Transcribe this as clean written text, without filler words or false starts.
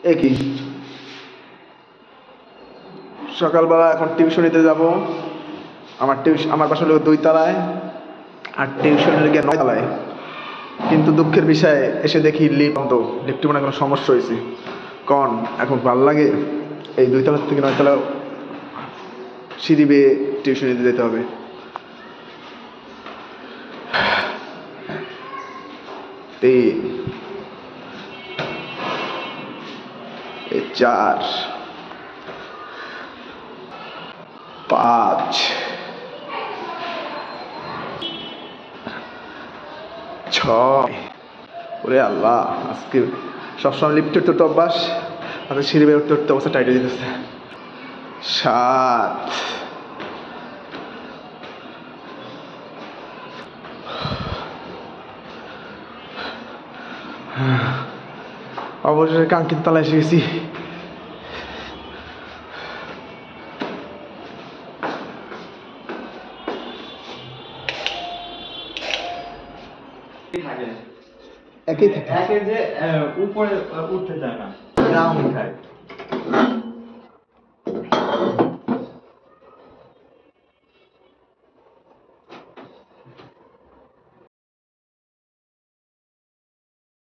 একই সকালবেলা এখন টিউশন নিতে যাব। আমার বাসা হলো 2 তলায়, আর টিউশন গিয়ে 9 তলায়। কিন্তু দুঃখের বিষয়ে এসে দেখি লিফট বন্ধ। লিফটে মনে হয় কোনো সমস্যা হয়েছে। কন এখন ভাল লাগে এই 2 তলা থেকে 9 তলা সিঁড়ি বেয়ে টিউশন নিতে যেতে হবে। তিন, এই 4, 5, 6। ওরে আল্লাহ, আজকে সবসময় লিফটে উঠতে অভ্যাস, আজকে সিঁড়ি বেয়ে উঠতে উঠতে অবস্থা টাইট হয়ে যেতেছে। 7, অবশেষে কাঙ্ক্ষিত তলায় এসে গেছি। একই থাকে। একে যে উপরে উঠতে চায় না, গ্রাউন্ড খায়।